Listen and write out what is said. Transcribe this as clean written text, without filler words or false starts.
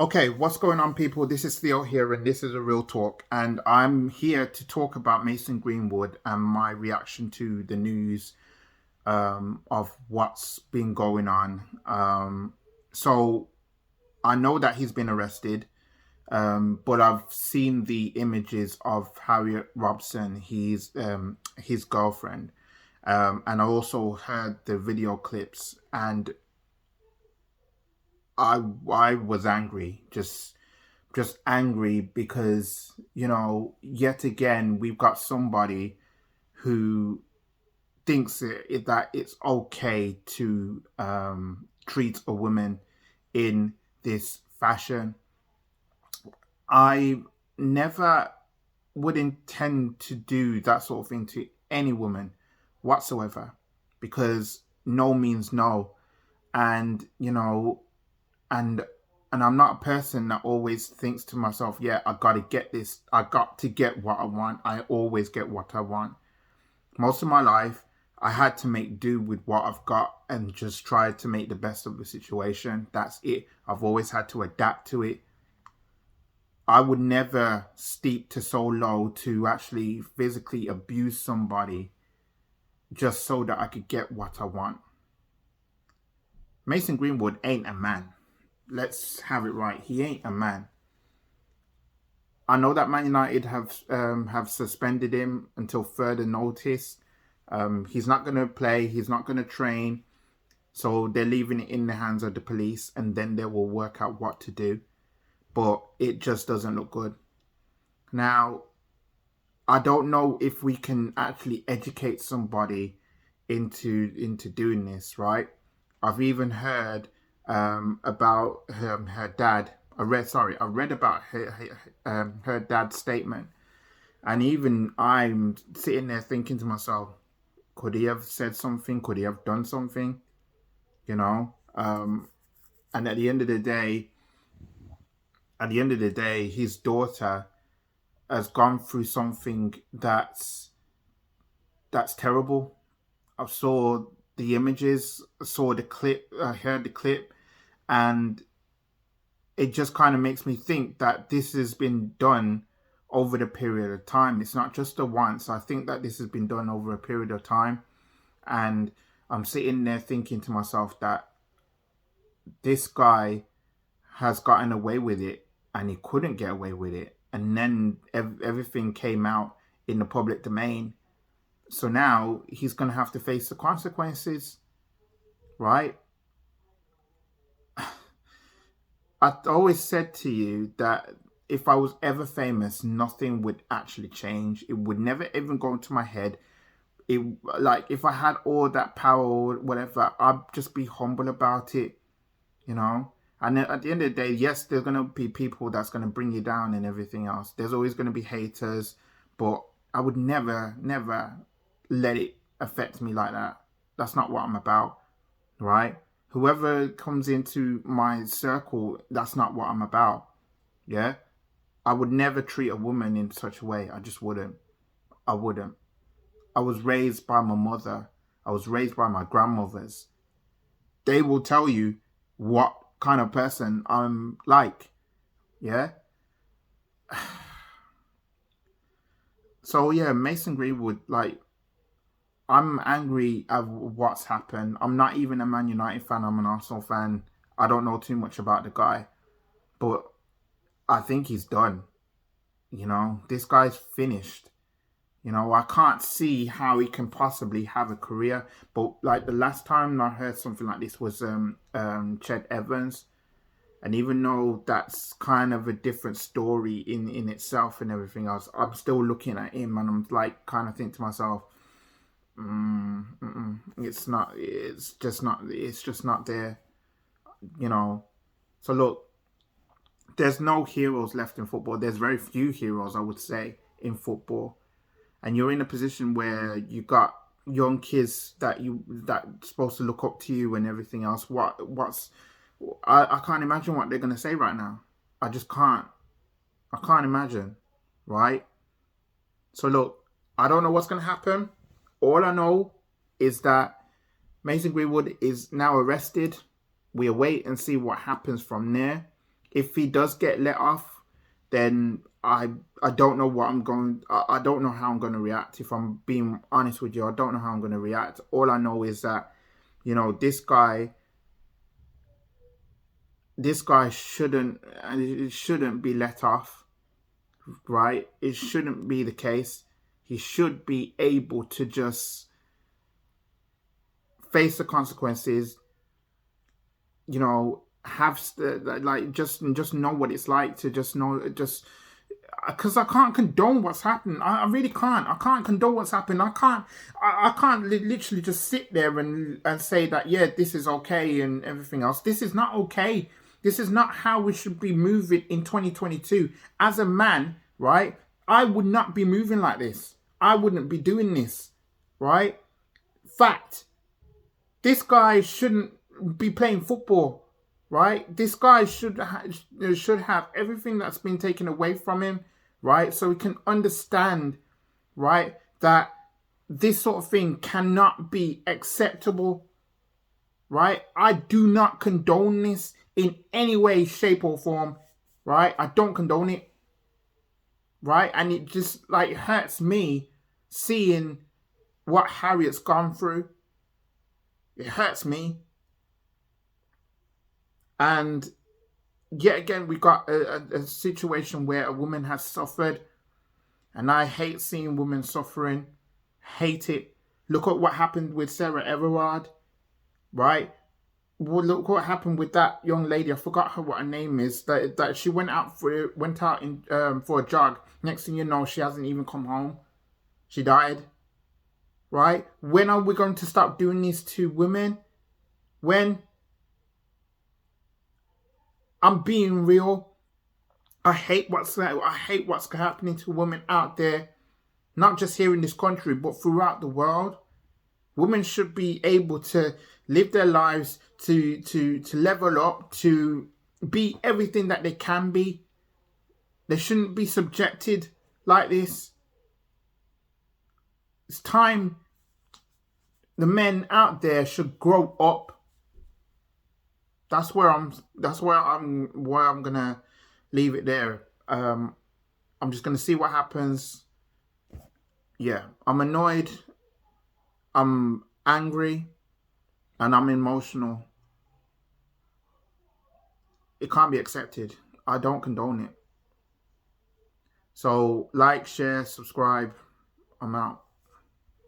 Okay, what's going on, people? This is Theo here, and this is a real talk. And I'm here to talk about Mason Greenwood and my reaction to the news of what's been going on. So I know that he's been arrested, but I've seen the images of Harriet Robson, his girlfriend, and I also heard the video clips, and I was angry, just angry because yet again we've got somebody who thinks that it's okay to treat a woman in this fashion. I never would intend to do that sort of thing to any woman whatsoever, because no means no. And and and I'm not a person that always thinks to myself, yeah, I got to get this. I got to get what I want. I always get what I want. Most of my life, I had to make do with what I've got and just try to make the best of the situation. That's it. I've always had to adapt to it. I would never stoop to so low to actually physically abuse somebody just so that I could get what I want. Mason Greenwood ain't a man. Let's have it right. He ain't a man. I know that Man United have suspended him until further notice. He's not going to play. He's not going to train. So they're leaving it in the hands of the police, and then they will work out what to do. But it just doesn't look good. Now, I don't know if we can actually educate somebody into doing this, right? I've even heard about her dad. I read about her dad's statement, and even I'm sitting there thinking to myself, could he have said something? Could he have done something? You know, and at the end of the day, his daughter has gone through something that's terrible. I saw the images, saw the clip, I heard the clip, and it just kind of makes me think that this has been done over the period of time. It's not just a once. I think that this has been done over a period of time. And I'm sitting there thinking to myself that this guy has gotten away with it, and he couldn't get away with it. And then everything came out in the public domain. So now he's going to have to face the consequences, right? I always said to you that if I was ever famous, nothing would actually change. It would never even go into my head. It, like, if I had all that power or whatever, I'd just be humble about it, you know? And then at the end of the day, yes, there's going to be people that's going to bring you down and everything else. There's always going to be haters, but I would never let it affect me like that. That's not what I'm about, right? Whoever comes into my circle, that's not what I'm about. Yeah? I would never treat a woman in such a way. I just wouldn't. I wouldn't. I was raised by my mother. I was raised by my grandmothers. They will tell you what kind of person I'm like. Yeah? So yeah, Mason Greenwood, like, I'm angry at what's happened. I'm not even a Man United fan. I'm an Arsenal fan. I don't know too much about the guy, but I think he's done. This guy's finished. I can't see how he can possibly have a career. But like the last time I heard something like this was Ched Evans. And even though that's kind of a different story in itself and everything else, I'm still looking at him and I'm like kind of thinking to myself, it's not. It's just not. It's just not there. So look, there's no heroes left in football. There's very few heroes, I would say, in football. And you're in a position where you got young kids that's supposed to look up to you and everything else. I can't imagine what they're gonna say right now. I just can't. I can't imagine, right? So look, I don't know what's gonna happen. All I know is that Mason Greenwood is now arrested. We await and see what happens from there. If he does get let off, then I don't know what I'm going. I don't know how I'm going to react. If I'm being honest with you, I don't know how I'm going to react. All I know is that, you know, this guy shouldn't be let off, right? It shouldn't be the case. He should be able to just face the consequences, you know, have like just know what it's like to just know, just because I can't condone what's happened. I really can't. I can't condone what's happened. I can't literally just sit there and say that, yeah, this is okay and everything else. This is not okay. This is not how we should be moving in 2022. As a man, right, I would not be moving like this. I wouldn't be doing this, right? Fact. This guy shouldn't be playing football, right? This guy should have everything that's been taken away from him, right? So he can understand, right, that this sort of thing cannot be acceptable, right? I do not condone this in any way, shape, or form, right? I don't condone it, right? And it just like hurts me seeing what Harriet's gone through. It hurts me. And yet again, we got a situation where a woman has suffered. And I hate seeing women suffering. Hate it. Look at what happened with Sarah Everard, right? Well, look what happened with that young lady. I forgot what her name is. That she went out for a jog. Next thing you know, she hasn't even come home. She died. Right? When are we going to stop doing this to women? When? I'm being real. I hate what's happening to women out there, not just here in this country, but throughout the world. Women should be able to live their lives, to level up, to be everything that they can be. They shouldn't be subjected like this. It's time the men out there should grow up. That's where I'm gonna leave it there. I'm just gonna see what happens. Yeah, I'm annoyed, I'm angry, and I'm emotional. It can't be accepted. I don't condone it. So like, share, subscribe. I'm out.